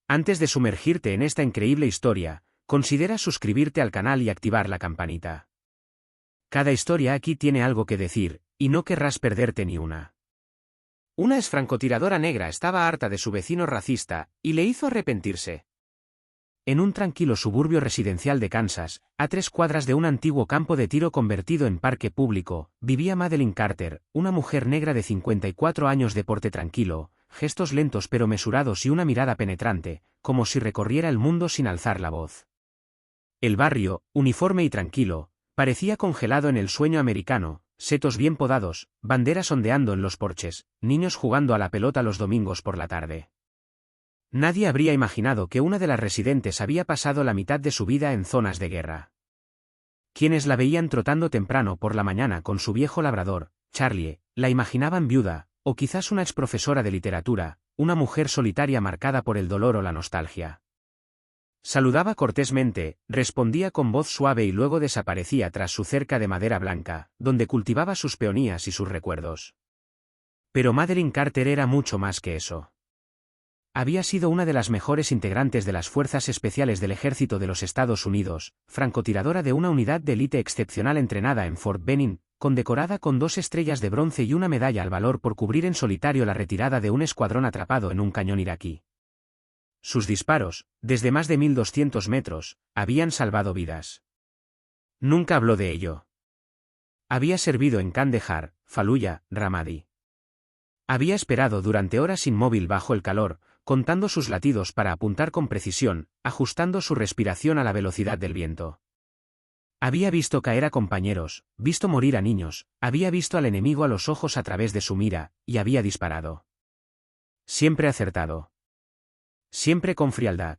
Antes de sumergirte en esta increíble historia, considera suscribirte al canal y activar la campanita. Cada historia aquí tiene algo que decir, y no querrás perderte ni una. Una ex francotiradora negra estaba harta de su vecino racista, y le hizo arrepentirse. En un tranquilo suburbio residencial de Kansas, a 3 cuadras de un antiguo campo de tiro convertido en parque público, vivía Madeleine Carter, una mujer negra de 54 años de porte tranquilo, gestos lentos pero mesurados y una mirada penetrante, como si recorriera el mundo sin alzar la voz. El barrio, uniforme y tranquilo, parecía congelado en el sueño americano, setos bien podados, banderas ondeando en los porches, niños jugando a la pelota los domingos por la tarde. Nadie habría imaginado que una de las residentes había pasado la mitad de su vida en zonas de guerra. Quienes la veían trotando temprano por la mañana con su viejo labrador, Charlie, la imaginaban viuda, o quizás una exprofesora de literatura, una mujer solitaria marcada por el dolor o la nostalgia. Saludaba cortésmente, respondía con voz suave y luego desaparecía tras su cerca de madera blanca, donde cultivaba sus peonías y sus recuerdos. Pero Madeleine Carter era mucho más que eso. Había sido una de las mejores integrantes de las Fuerzas Especiales del Ejército de los Estados Unidos, francotiradora de una unidad de élite excepcional entrenada en Fort Benning, condecorada con 2 estrellas de bronce y una medalla al valor por cubrir en solitario la retirada de un escuadrón atrapado en un cañón iraquí. Sus disparos, desde más de 1200 metros, habían salvado vidas. Nunca habló de ello. Había servido en Kandahar, Faluya, Ramadi. Había esperado durante horas inmóvil bajo el calor, contando sus latidos para apuntar con precisión, ajustando su respiración a la velocidad del viento. Había visto caer a compañeros, visto morir a niños, había visto al enemigo a los ojos a través de su mira, y había disparado. Siempre acertado. Siempre con frialdad.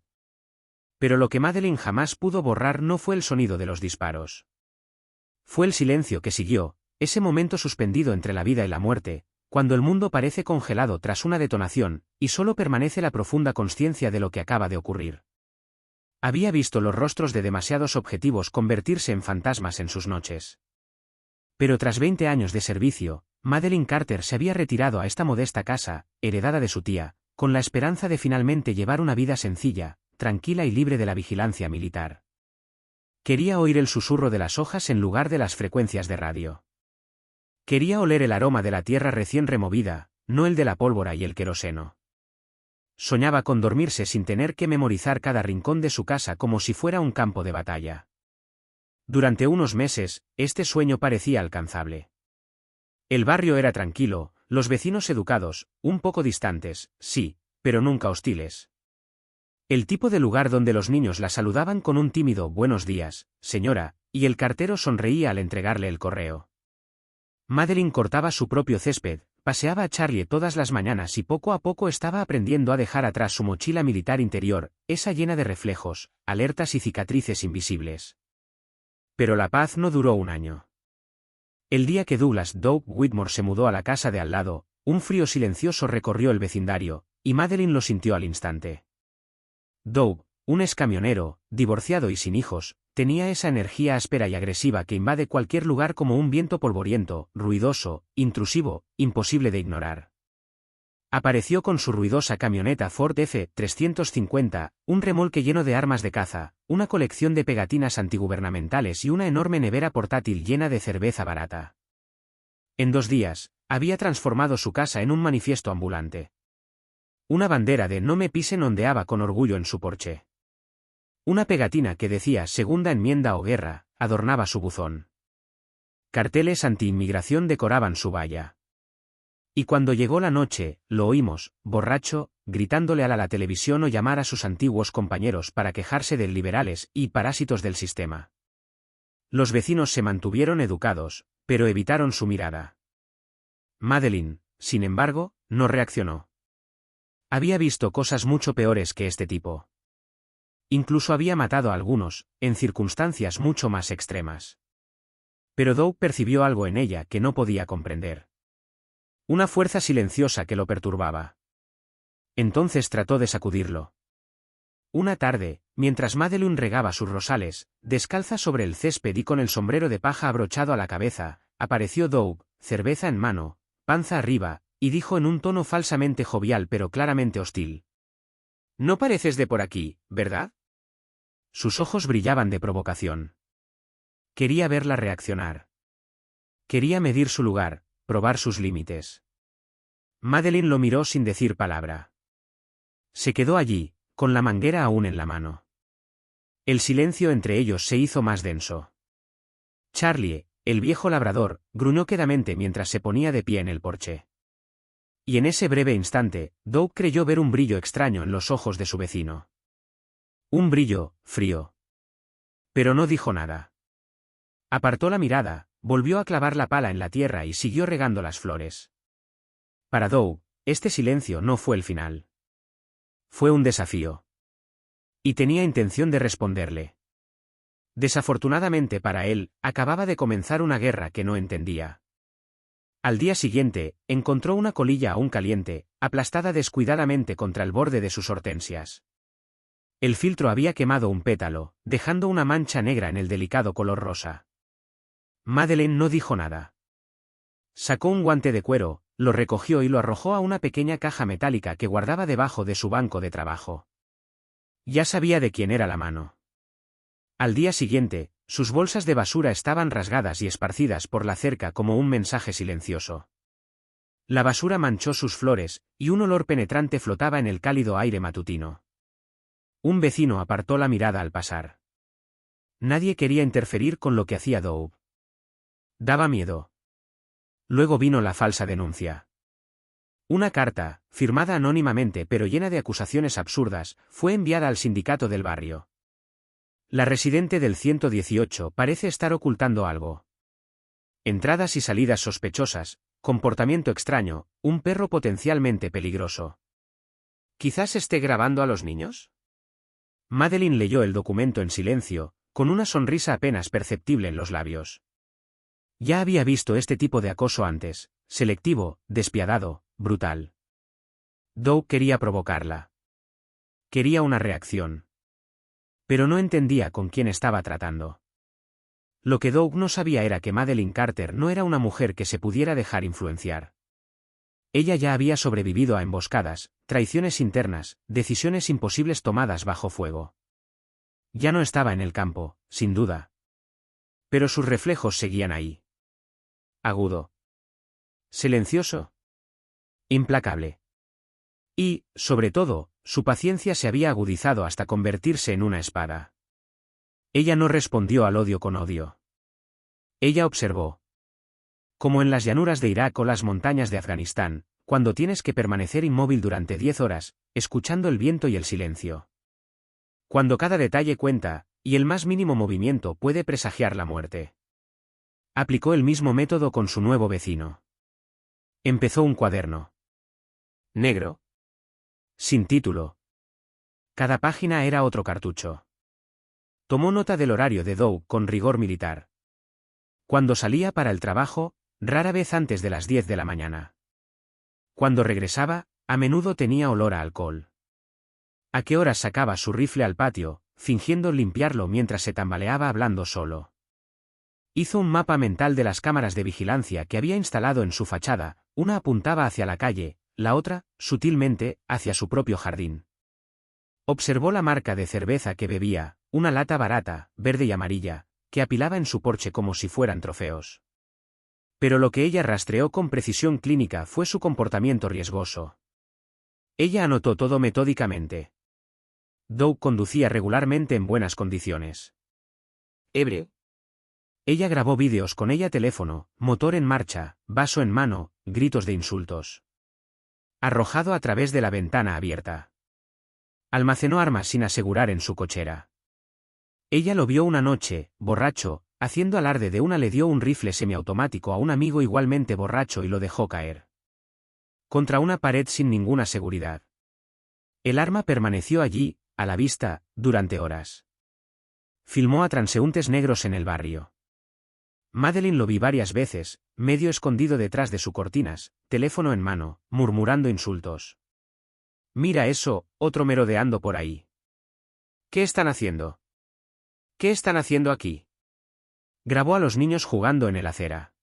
Pero lo que Madeleine jamás pudo borrar no fue el sonido de los disparos. Fue el silencio que siguió, ese momento suspendido entre la vida y la muerte, cuando el mundo parece congelado tras una detonación, y solo permanece la profunda consciencia de lo que acaba de ocurrir. Había visto los rostros de demasiados objetivos convertirse en fantasmas en sus noches. Pero tras 20 años de servicio, Madeleine Carter se había retirado a esta modesta casa, heredada de su tía, con la esperanza de finalmente llevar una vida sencilla, tranquila y libre de la vigilancia militar. Quería oír el susurro de las hojas en lugar de las frecuencias de radio. Quería oler el aroma de la tierra recién removida, no el de la pólvora y el queroseno. Soñaba con dormirse sin tener que memorizar cada rincón de su casa como si fuera un campo de batalla. Durante unos meses, este sueño parecía alcanzable. El barrio era tranquilo, los vecinos educados, un poco distantes, sí, pero nunca hostiles. El tipo de lugar donde los niños la saludaban con un tímido «buenos días, señora», y el cartero sonreía al entregarle el correo. Madeleine cortaba su propio césped, paseaba a Charlie todas las mañanas y poco a poco estaba aprendiendo a dejar atrás su mochila militar interior, esa llena de reflejos, alertas y cicatrices invisibles. Pero la paz no duró un año. El día que Douglas Doug Whitmore se mudó a la casa de al lado, un frío silencioso recorrió el vecindario, y Madeleine lo sintió al instante. Doug, un excamionero, divorciado y sin hijos, tenía esa energía áspera y agresiva que invade cualquier lugar como un viento polvoriento, ruidoso, intrusivo, imposible de ignorar. Apareció con su ruidosa camioneta Ford F-350, un remolque lleno de armas de caza, una colección de pegatinas antigubernamentales y una enorme nevera portátil llena de cerveza barata. En 2 días, había transformado su casa en un manifiesto ambulante. Una bandera de «No me pisen» ondeaba con orgullo en su porche. Una pegatina que decía «Segunda enmienda» o «Guerra» adornaba su buzón. Carteles anti-inmigración decoraban su valla. Y cuando llegó la noche, lo oímos, borracho, gritándole a la televisión o llamar a sus antiguos compañeros para quejarse de liberales y parásitos del sistema. Los vecinos se mantuvieron educados, pero evitaron su mirada. Madeleine, sin embargo, no reaccionó. Había visto cosas mucho peores que este tipo. Incluso había matado a algunos, en circunstancias mucho más extremas. Pero Doug percibió algo en ella que no podía comprender. Una fuerza silenciosa que lo perturbaba. Entonces trató de sacudirlo. Una tarde, mientras Madeleine regaba sus rosales, descalza sobre el césped y con el sombrero de paja abrochado a la cabeza, apareció Doug, cerveza en mano, panza arriba, y dijo en un tono falsamente jovial pero claramente hostil: No pareces de por aquí, ¿verdad? Sus ojos brillaban de provocación. Quería verla reaccionar. Quería medir su lugar, probar sus límites. Madeline lo miró sin decir palabra. Se quedó allí, con la manguera aún en la mano. El silencio entre ellos se hizo más denso. Charlie, el viejo labrador, gruñó quedamente mientras se ponía de pie en el porche. Y en ese breve instante, Doug creyó ver un brillo extraño en los ojos de su vecino. Un brillo, frío. Pero no dijo nada. Apartó la mirada, volvió a clavar la pala en la tierra y siguió regando las flores. Para Doug, este silencio no fue el final. Fue un desafío. Y tenía intención de responderle. Desafortunadamente para él, acababa de comenzar una guerra que no entendía. Al día siguiente, encontró una colilla aún caliente, aplastada descuidadamente contra el borde de sus hortensias. El filtro había quemado un pétalo, dejando una mancha negra en el delicado color rosa. Madeleine no dijo nada. Sacó un guante de cuero, lo recogió y lo arrojó a una pequeña caja metálica que guardaba debajo de su banco de trabajo. Ya sabía de quién era la mano. Al día siguiente, sus bolsas de basura estaban rasgadas y esparcidas por la cerca como un mensaje silencioso. La basura manchó sus flores, y un olor penetrante flotaba en el cálido aire matutino. Un vecino apartó la mirada al pasar. Nadie quería interferir con lo que hacía Doug. Daba miedo. Luego vino la falsa denuncia. Una carta, firmada anónimamente pero llena de acusaciones absurdas, fue enviada al sindicato del barrio. La residente del 118 parece estar ocultando algo. Entradas y salidas sospechosas, comportamiento extraño, un perro potencialmente peligroso. ¿Quizás esté grabando a los niños? Madeline leyó el documento en silencio, con una sonrisa apenas perceptible en los labios. Ya había visto este tipo de acoso antes, selectivo, despiadado, brutal. Doug quería provocarla. Quería una reacción. Pero no entendía con quién estaba tratando. Lo que Doug no sabía era que Madeline Carter no era una mujer que se pudiera dejar influenciar. Ella ya había sobrevivido a emboscadas, traiciones internas, decisiones imposibles tomadas bajo fuego. Ya no estaba en el campo, sin duda. Pero sus reflejos seguían ahí. Agudo. Silencioso. Implacable. Y, sobre todo, su paciencia se había agudizado hasta convertirse en una espada. Ella no respondió al odio con odio. Ella observó. Como en las llanuras de Irak o las montañas de Afganistán, cuando tienes que permanecer inmóvil durante 10 horas, escuchando el viento y el silencio. Cuando cada detalle cuenta, y el más mínimo movimiento puede presagiar la muerte. Aplicó el mismo método con su nuevo vecino. Empezó un cuaderno. Negro. Sin título. Cada página era otro cartucho. Tomó nota del horario de Doug con rigor militar. Cuando salía para el trabajo, rara vez antes de las 10 de la mañana. Cuando regresaba, a menudo tenía olor a alcohol. A qué horas sacaba su rifle al patio, fingiendo limpiarlo mientras se tambaleaba hablando solo. Hizo un mapa mental de las cámaras de vigilancia que había instalado en su fachada, una apuntaba hacia la calle, la otra, sutilmente, hacia su propio jardín. Observó la marca de cerveza que bebía, una lata barata, verde y amarilla, que apilaba en su porche como si fueran trofeos. Pero lo que ella rastreó con precisión clínica fue su comportamiento riesgoso. Ella anotó todo metódicamente. Doug conducía regularmente en buenas condiciones. Ebrio. Ella grabó vídeos con ella teléfono, motor en marcha, vaso en mano, gritos de insultos. Arrojado a través de la ventana abierta. Almacenó armas sin asegurar en su cochera. Ella lo vio una noche, borracho, haciendo alarde de una le dio un rifle semiautomático a un amigo igualmente borracho y lo dejó caer. Contra una pared sin ninguna seguridad. El arma permaneció allí, a la vista, durante horas. Filmó a transeúntes negros en el barrio. Madeline lo vi varias veces, medio escondido detrás de sus cortinas, teléfono en mano, murmurando insultos. Mira eso, otro merodeando por ahí. ¿Qué están haciendo? ¿Qué están haciendo aquí? Grabó a los niños jugando en el acera.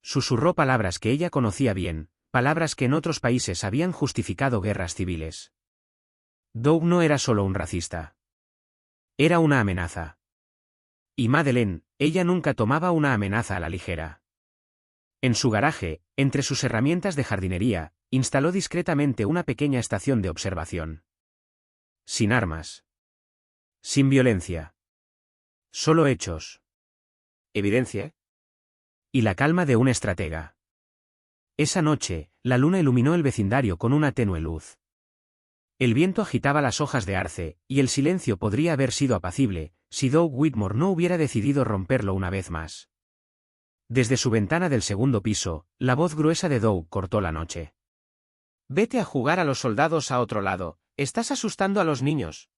Susurró palabras que ella conocía bien, palabras que en otros países habían justificado guerras civiles. Doug no era solo un racista. Era una amenaza. Y Madeleine, ella nunca tomaba una amenaza a la ligera. En su garaje, entre sus herramientas de jardinería, instaló discretamente una pequeña estación de observación. Sin armas. Sin violencia. Solo hechos. ¿Evidencia? Y la calma de un estratega. Esa noche, la luna iluminó el vecindario con una tenue luz. El viento agitaba las hojas de arce, y el silencio podría haber sido apacible, si Doug Whitmore no hubiera decidido romperlo una vez más. Desde su ventana del segundo piso, la voz gruesa de Doug cortó la noche. «Vete a jugar a los soldados a otro lado, estás asustando a los niños».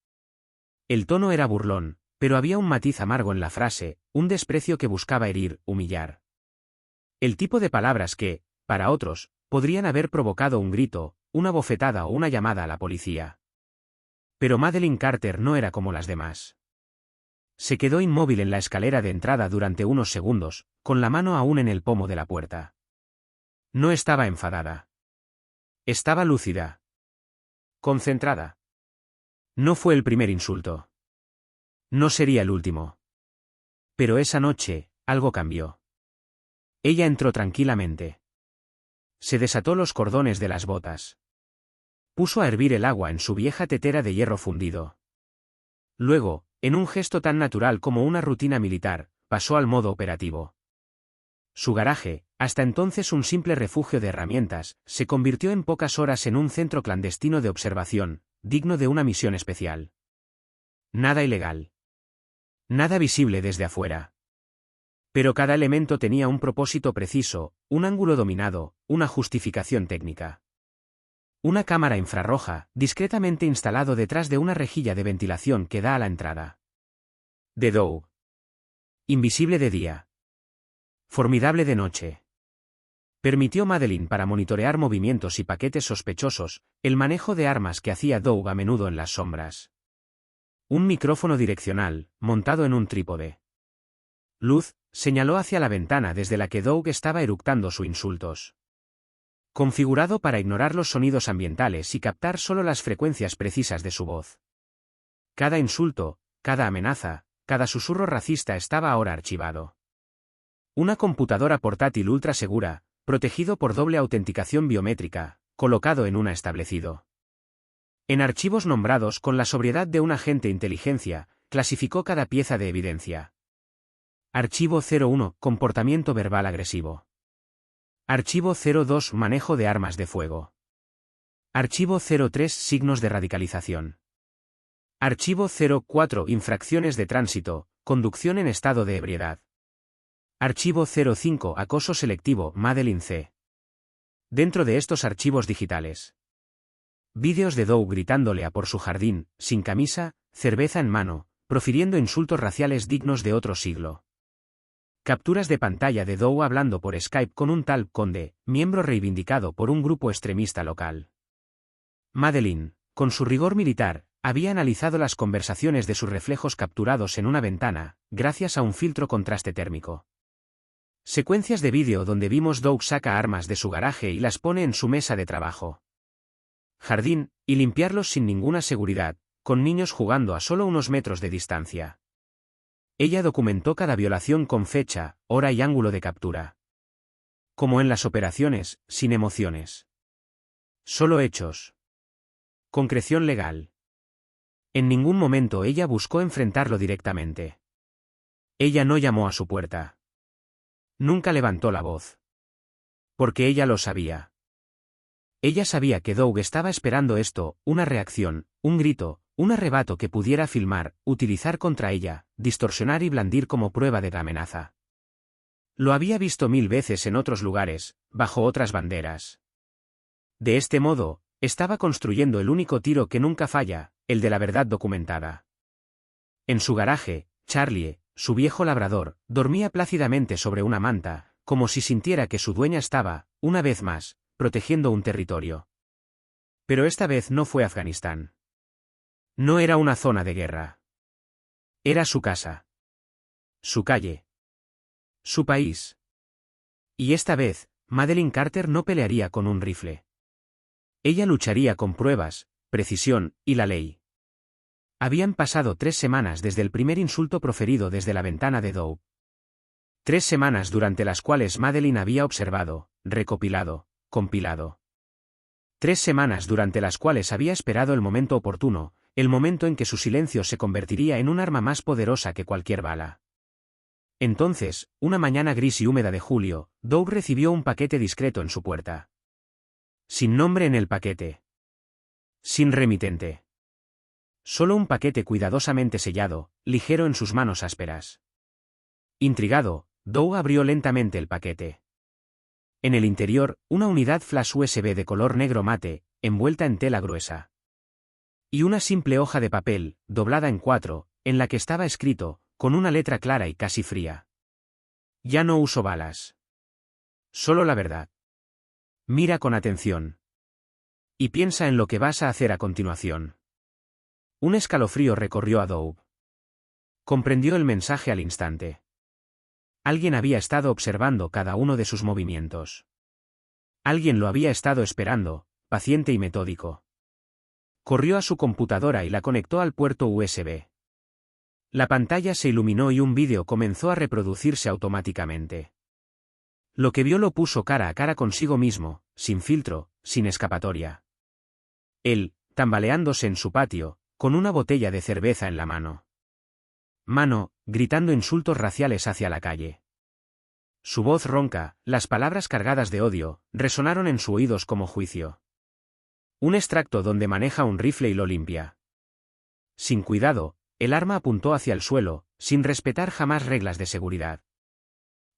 El tono era burlón, pero había un matiz amargo en la frase, un desprecio que buscaba herir, humillar. El tipo de palabras que, para otros, podrían haber provocado un grito, una bofetada o una llamada a la policía. Pero Madeleine Carter no era como las demás. Se quedó inmóvil en la escalera de entrada durante unos segundos, con la mano aún en el pomo de la puerta. No estaba enfadada. Estaba lúcida. Concentrada. No fue el primer insulto. No sería el último. Pero esa noche, algo cambió. Ella entró tranquilamente. Se desató los cordones de las botas. Puso a hervir el agua en su vieja tetera de hierro fundido. Luego, en un gesto tan natural como una rutina militar, pasó al modo operativo. Su garaje, hasta entonces un simple refugio de herramientas, se convirtió en pocas horas en un centro clandestino de observación, digno de una misión especial. Nada ilegal. Nada visible desde afuera. Pero cada elemento tenía un propósito preciso, un ángulo dominado, una justificación técnica. Una cámara infrarroja, discretamente instalado detrás de una rejilla de ventilación que da a la entrada. De Doug. Invisible de día. Formidable de noche. Permitió Madeleine para monitorear movimientos y paquetes sospechosos, el manejo de armas que hacía Doug a menudo en las sombras. Un micrófono direccional, montado en un trípode. Luz, señaló hacia la ventana desde la que Doug estaba eructando sus insultos. Configurado para ignorar los sonidos ambientales y captar solo las frecuencias precisas de su voz. Cada insulto, cada amenaza, cada susurro racista estaba ahora archivado. Una computadora portátil ultra segura, protegido por doble autenticación biométrica, colocado en un establecido. En archivos nombrados con la sobriedad de un agente inteligencia, clasificó cada pieza de evidencia. Archivo 01, comportamiento verbal agresivo. Archivo 02, manejo de armas de fuego. Archivo 03, signos de radicalización. Archivo 04, infracciones de tránsito, conducción en estado de ebriedad. Archivo 05, acoso selectivo, Madeleine C. Dentro de estos archivos digitales. Vídeos de Doug gritándole a por su jardín, sin camisa, cerveza en mano, profiriendo insultos raciales dignos de otro siglo. Capturas de pantalla de Doug hablando por Skype con un tal Conde, miembro reivindicado por un grupo extremista local. Madeleine, con su rigor militar, había analizado las conversaciones de sus reflejos capturados en una ventana, gracias a un filtro contraste térmico. Secuencias de vídeo donde vimos Doug saca armas de su garaje y las pone en su mesa de trabajo. Jardín, y limpiarlos sin ninguna seguridad, con niños jugando a solo unos metros de distancia. Ella documentó cada violación con fecha, hora y ángulo de captura. Como en las operaciones, sin emociones. Solo hechos. Concreción legal. En ningún momento ella buscó enfrentarlo directamente. Ella no llamó a su puerta. Nunca levantó la voz. Porque ella lo sabía. Ella sabía que Doug estaba esperando esto, una reacción, un grito, un arrebato que pudiera filmar, utilizar contra ella, distorsionar y blandir como prueba de la amenaza. Lo había visto 1000 veces en otros lugares, bajo otras banderas. De este modo, estaba construyendo el único tiro que nunca falla, el de la verdad documentada. En su garaje, Charlie, su viejo labrador, dormía plácidamente sobre una manta, como si sintiera que su dueña estaba, una vez más, protegiendo un territorio. Pero esta vez no fue Afganistán. No era una zona de guerra. Era su casa. Su calle. Su país. Y esta vez, Madeleine Carter no pelearía con un rifle. Ella lucharía con pruebas, precisión y la ley. Habían pasado 3 semanas desde el primer insulto proferido desde la ventana de Doug. 3 semanas durante las cuales Madeline había observado, recopilado, compilado. 3 semanas durante las cuales había esperado el momento oportuno, el momento en que su silencio se convertiría en un arma más poderosa que cualquier bala. Entonces, una mañana gris y húmeda de julio, Doug recibió un paquete discreto en su puerta. Sin nombre en el paquete. Sin remitente. Solo un paquete cuidadosamente sellado, ligero en sus manos ásperas. Intrigado, Doug abrió lentamente el paquete. En el interior, una unidad flash USB de color negro mate, envuelta en tela gruesa. Y una simple hoja de papel, doblada en 4, en la que estaba escrito, con una letra clara y casi fría: ya no uso balas. Solo la verdad. Mira con atención. Y piensa en lo que vas a hacer a continuación. Un escalofrío recorrió a Doug. Comprendió el mensaje al instante. Alguien había estado observando cada uno de sus movimientos. Alguien lo había estado esperando, paciente y metódico. Corrió a su computadora y la conectó al puerto USB. La pantalla se iluminó y un vídeo comenzó a reproducirse automáticamente. Lo que vio lo puso cara a cara consigo mismo, sin filtro, sin escapatoria. Él, tambaleándose en su patio, con una botella de cerveza en la mano. Gritando insultos raciales hacia la calle. Su voz ronca, las palabras cargadas de odio, resonaron en sus oídos como juicio. Un extracto donde maneja un rifle y lo limpia. Sin cuidado, el arma apuntó hacia el suelo, sin respetar jamás reglas de seguridad.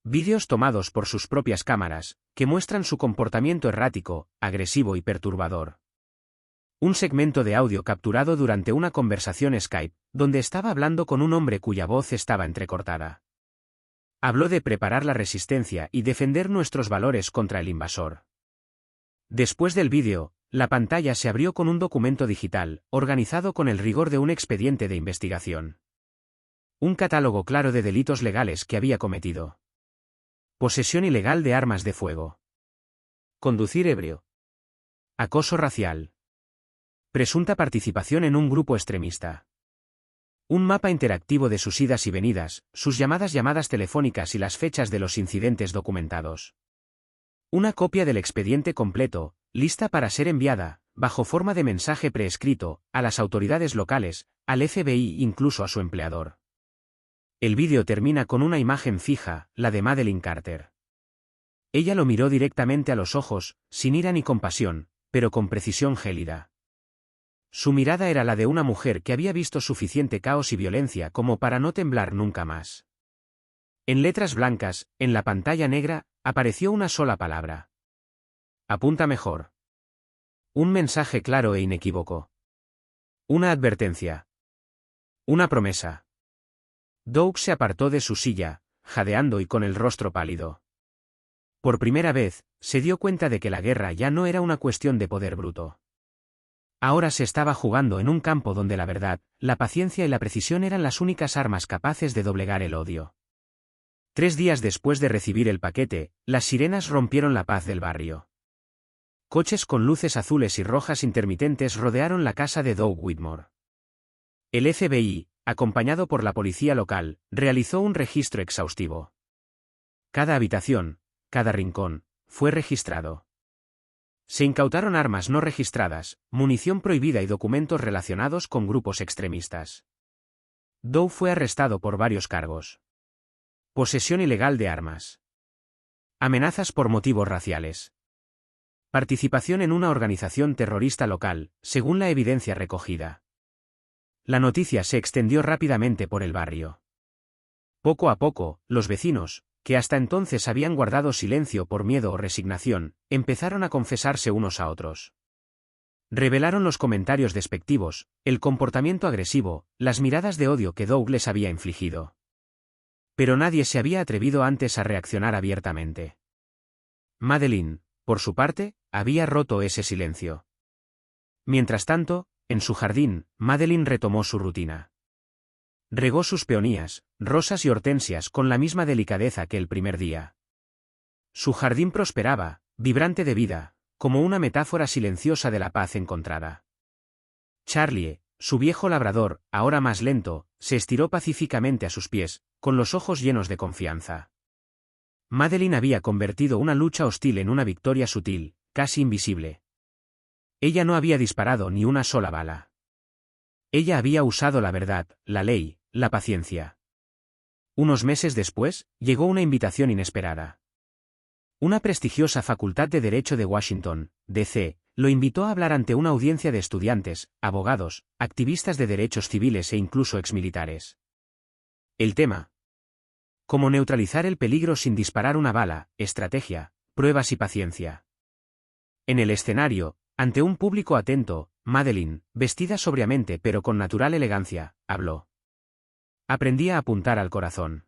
Vídeos tomados por sus propias cámaras, que muestran su comportamiento errático, agresivo y perturbador. Un segmento de audio capturado durante una conversación Skype, donde estaba hablando con un hombre cuya voz estaba entrecortada. Habló de preparar la resistencia y defender nuestros valores contra el invasor. Después del vídeo, la pantalla se abrió con un documento digital, organizado con el rigor de un expediente de investigación. Un catálogo claro de delitos legales que había cometido. Posesión ilegal de armas de fuego. Conducir ebrio. Acoso racial. Presunta participación en un grupo extremista. Un mapa interactivo de sus idas y venidas, sus llamadas telefónicas y las fechas de los incidentes documentados. Una copia del expediente completo, lista para ser enviada, bajo forma de mensaje preescrito, a las autoridades locales, al FBI e incluso a su empleador. El vídeo termina con una imagen fija, la de Madeline Carter. Ella lo miró directamente a los ojos, sin ira ni compasión, pero con precisión gélida. Su mirada era la de una mujer que había visto suficiente caos y violencia como para no temblar nunca más. En letras blancas, en la pantalla negra, apareció una sola palabra. Apunta mejor. Un mensaje claro e inequívoco. Una advertencia. Una promesa. Doug se apartó de su silla, jadeando y con el rostro pálido. Por primera vez, se dio cuenta de que la guerra ya no era una cuestión de poder bruto. Ahora se estaba jugando en un campo donde la verdad, la paciencia y la precisión eran las únicas armas capaces de doblegar el odio. 3 días después de recibir el paquete, las sirenas rompieron la paz del barrio. Coches con luces azules y rojas intermitentes rodearon la casa de Doug Whitmore. El FBI, acompañado por la policía local, realizó un registro exhaustivo. Cada habitación, cada rincón, fue registrado. Se incautaron armas no registradas, munición prohibida y documentos relacionados con grupos extremistas. Doug fue arrestado por varios cargos. Posesión ilegal de armas. Amenazas por motivos raciales. Participación en una organización terrorista local, según la evidencia recogida. La noticia se extendió rápidamente por el barrio. Poco a poco, los vecinos, que hasta entonces habían guardado silencio por miedo o resignación, empezaron a confesarse unos a otros. Revelaron los comentarios despectivos, el comportamiento agresivo, las miradas de odio que Doug les había infligido. Pero nadie se había atrevido antes a reaccionar abiertamente. Madeline, por su parte, había roto ese silencio. Mientras tanto, en su jardín, Madeline retomó su rutina. Regó sus peonías, rosas y hortensias con la misma delicadeza que el primer día. Su jardín prosperaba, vibrante de vida, como una metáfora silenciosa de la paz encontrada. Charlie, su viejo labrador, ahora más lento, se estiró pacíficamente a sus pies, con los ojos llenos de confianza. Madeline había convertido una lucha hostil en una victoria sutil, casi invisible. Ella no había disparado ni una sola bala. Ella había usado la verdad, la ley, la paciencia. Unos meses después, llegó una invitación inesperada. Una prestigiosa facultad de Derecho de Washington, D.C., lo invitó a hablar ante una audiencia de estudiantes, abogados, activistas de derechos civiles e incluso exmilitares. El tema: cómo neutralizar el peligro sin disparar una bala, estrategia, pruebas y paciencia. En el escenario, ante un público atento, Madeline, vestida sobriamente pero con natural elegancia, habló. Aprendí a apuntar al corazón.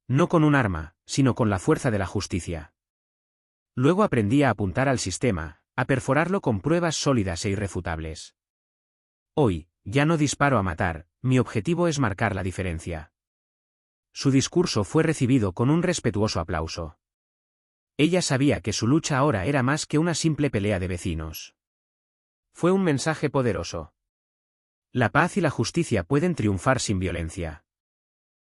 No con un arma, sino con la fuerza de la justicia. Luego aprendí a apuntar al sistema, a perforarlo con pruebas sólidas e irrefutables. Hoy, ya no disparo a matar, mi objetivo es marcar la diferencia. Su discurso fue recibido con un respetuoso aplauso. Ella sabía que su lucha ahora era más que una simple pelea de vecinos. Fue un mensaje poderoso. La paz y la justicia pueden triunfar sin violencia.